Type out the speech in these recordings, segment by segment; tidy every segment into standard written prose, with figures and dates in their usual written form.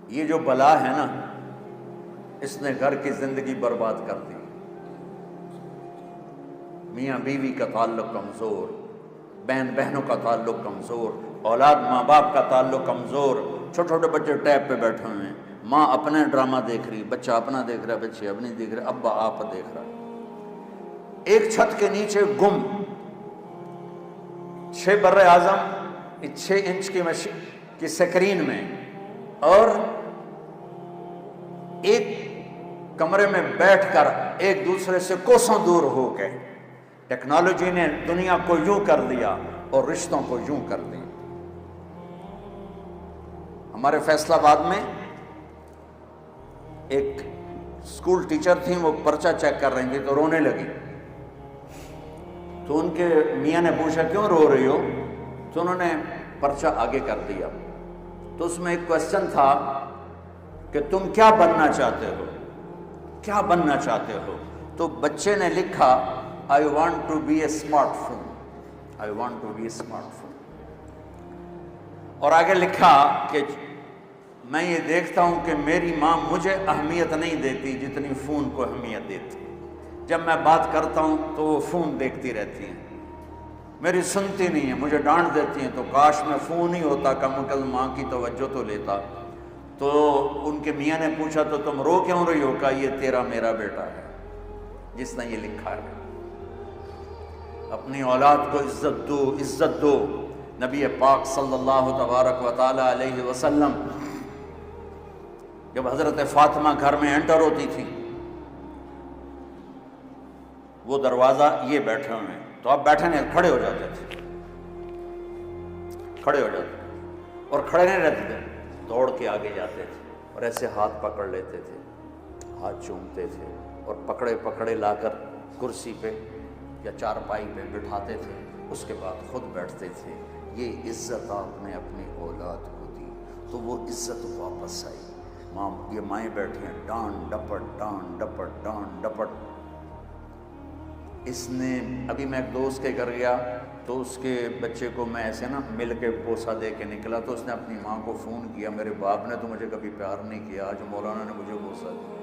یہ جو بلا ہے نا، اس نے گھر کی زندگی برباد کر دی۔ میاں بیوی کا تعلق کمزور، بہن بہنوں کا تعلق کمزور، اولاد ماں باپ کا تعلق کمزور، چھوٹے چھوٹے بچے ٹیب پہ بیٹھے ہوئے ہیں، ماں اپنے ڈرامہ دیکھ رہی، بچہ اپنا دیکھ رہا، بچے اپنی دیکھ رہے، ابا آپ دیکھ رہا، ایک چھت کے نیچے گم، 6 بر اعظم 6 انچ کی سکرین میں، اور ایک کمرے میں بیٹھ کر ایک دوسرے سے کوسوں دور ہو کے۔ ٹیکنالوجی نے دنیا کو یوں کر دیا اور رشتوں کو یوں کر دیا۔ ہمارے فیصل آباد میں ایک اسکول ٹیچر تھیں، وہ پرچہ چیک کر رہی تھیں تو رونے لگی، تو ان کے میاں نے پوچھا کیوں رو رہی ہو؟ تو انہوں نے پرچہ آگے کر دیا، تو اس میں ایک کوشچن تھا کہ تم کیا بننا چاہتے ہو، کیا بننا چاہتے ہو؟ تو بچے نے لکھا I want to be a smartphone, I want to be a smartphone، اور آگے لکھا کہ میں یہ دیکھتا ہوں کہ میری ماں مجھے اہمیت نہیں دیتی جتنی فون کو اہمیت دیتی، جب میں بات کرتا ہوں تو وہ فون دیکھتی رہتی ہیں، میری سنتی نہیں ہے، مجھے ڈانٹ دیتی ہیں، تو کاش میں فون ہی ہوتا، کم از کم ماں کی توجہ تو لیتا۔ تو ان کے میاں نے پوچھا تو تم رو کیوں رہی ہو؟ کہا یہ تیرا میرا بیٹا ہے جس نے یہ لکھا ہے۔ اپنی اولاد کو عزت دو، عزت دو۔ نبی پاک صلی اللہ تبارک و تعالی علیہ وسلم جب حضرت فاطمہ گھر میں انٹر ہوتی تھی، وہ دروازہ یہ بیٹھے ہوئے ہیں تو آپ بیٹھے نہیں، کھڑے ہو جاتے تھے، کھڑے ہو جاتے تھے، اور کھڑے نہیں رہتے تھے، دوڑ کے آگے جاتے تھے اور ایسے ہاتھ پکڑ لیتے تھے، ہاتھ چومتے تھے اور پکڑے پکڑے لا کر کرسی پہ یا چارپائی پہ بٹھاتے تھے، اس کے بعد خود بیٹھتے تھے۔ یہ عزت آپ نے اپنی اولاد کو دی تو وہ عزت واپس آئی۔ ماں، یہ مائیں بیٹھی ہیں، ڈانٹ ڈپٹ ڈانٹ ڈپٹ ڈانٹ ڈپٹ۔ اس نے ابھی میں ایک دوست کے گھر گیا تو اس کے بچے کو میں ایسے نا مل کے بوسہ دے کے نکلا، تو اس نے اپنی ماں کو فون کیا، میرے باپ نے تو مجھے کبھی پیار نہیں کیا، آج مولانا نے مجھے بوسہ دیا۔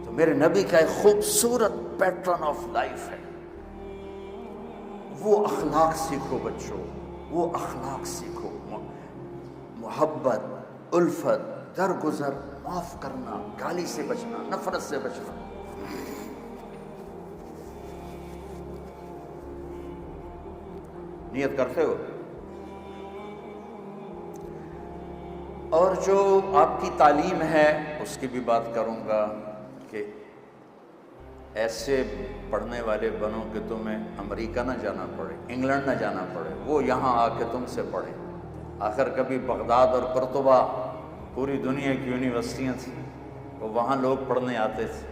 تو میرے نبی کا ایک خوبصورت پیٹرن آف لائف ہے، وہ اخلاق سیکھو بچوں، وہ اخلاق سیکھو، محبت، الفت، درگزر، معاف کرنا، گالی سے بچنا، نفرت سے بچنا۔ نیت کرتے ہو؟ اور جو آپ کی تعلیم ہے اس کی بھی بات کروں گا کہ ایسے پڑھنے والے بنو کہ تمہیں امریکہ نہ جانا پڑے، انگلینڈ نہ جانا پڑے، وہ یہاں آ کے تم سے پڑھے۔ آخر کبھی بغداد اور قرطبہ پوری دنیا کی یونیورسٹیاں تھیں، وہ وہاں لوگ پڑھنے آتے تھے،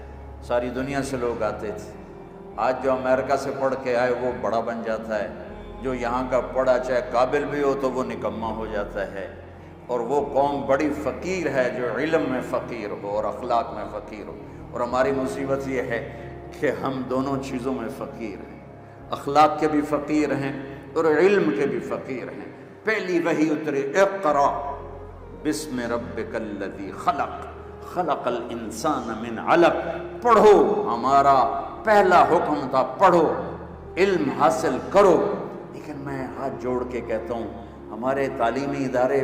ساری دنیا سے لوگ آتے تھے۔ آج جو امریکہ سے پڑھ کے آئے وہ بڑا بن جاتا ہے، جو یہاں کا پڑھا چاہے قابل بھی ہو تو وہ نکما ہو جاتا ہے۔ اور وہ قوم بڑی فقیر ہے جو علم میں فقیر ہو اور اخلاق میں فقیر ہو، اور ہماری مصیبت یہ ہے کہ ہم دونوں چیزوں میں فقیر ہیں، اخلاق کے بھی فقیر ہیں اور علم کے بھی فقیر ہیں۔ پہلی وحی اتری اقرا بسم ربک الذی خلق خلق الانسان من علق، پڑھو، ہمارا پہلا حکم تھا پڑھو، علم حاصل کرو۔ لیکن میں ہاتھ جوڑ کے کہتا ہوں ہمارے تعلیمی ادارے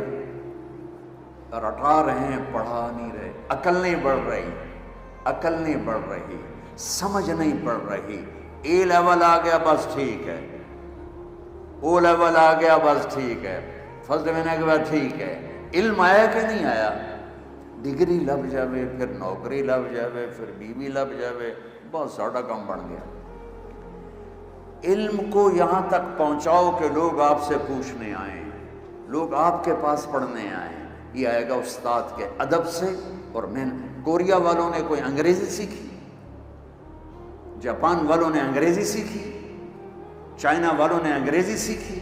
رٹا رہے ہیں، پڑھا نہیں رہے، عقل نہیں بڑھ رہی، عقل نہیں بڑھ رہی، سمجھ نہیں بڑھ رہی۔ اے لیول آ گیا بس ٹھیک ہے، او لیول آ گیا بس ٹھیک ہے، فرسٹ ڈویژن کے بعد ٹھیک ہے۔ علم آیا کہ نہیں آیا؟ ڈگری لب جاوے، پھر نوکری لب جاوے، پھر بیوی لب جاوے، بہت ساڑا کام بن گیا۔ علم کو یہاں تک پہنچاؤ کہ لوگ آپ سے پوچھنے آئیں، لوگ آپ کے پاس پڑھنے آئیں۔ یہ آئے گا استاد کے ادب سے۔ اور میں کوریا والوں نے کوئی انگریزی سیکھی، جاپان والوں نے انگریزی سیکھی، چائنا والوں نے انگریزی سیکھی،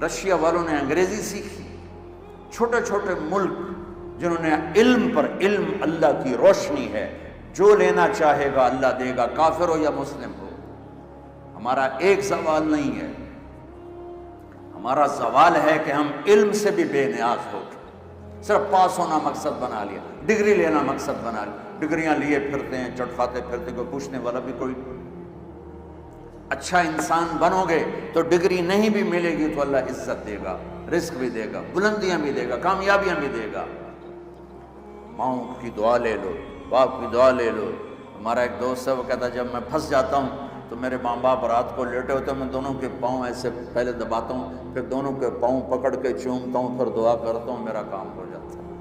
رشیا والوں نے انگریزی سیکھی۔ چھوٹے چھوٹے ملک جنہوں نے علم پر علم، اللہ کی روشنی ہے، جو لینا چاہے گا اللہ دے گا، کافر ہو یا مسلم ہو۔ ہمارا ایک سوال نہیں ہے، ہمارا زوال ہے کہ ہم علم سے بھی بے نیاز ہو گئے، صرف پاس ہونا مقصد بنا لیا، ڈگری لینا مقصد بنا لیا، ڈگریاں لیے پھرتے ہیں، چٹکھاتے پھرتے، کوئی پوچھنے والا بھی کوئی نہیں۔ اچھا انسان بنو گے تو ڈگری نہیں بھی ملے گی تو اللہ عزت دے گا، رزق بھی دے گا، بلندیاں بھی دے گا، کامیابیاں بھی دے گا۔ ماؤں کی دعا لے لو، باپ کی دعا لے لو۔ ہمارا ایک دوست ہے، وہ کہتا ہے جب میں پھنس جاتا ہوں تو میرے ماں باپ رات کو لیٹے ہوتے ہیں، میں دونوں کے پاؤں ایسے پہلے دباتا ہوں، پھر دونوں کے پاؤں پکڑ کے چومتا ہوں، پھر دعا کرتا ہوں، میرا کام ہو جاتا ہے۔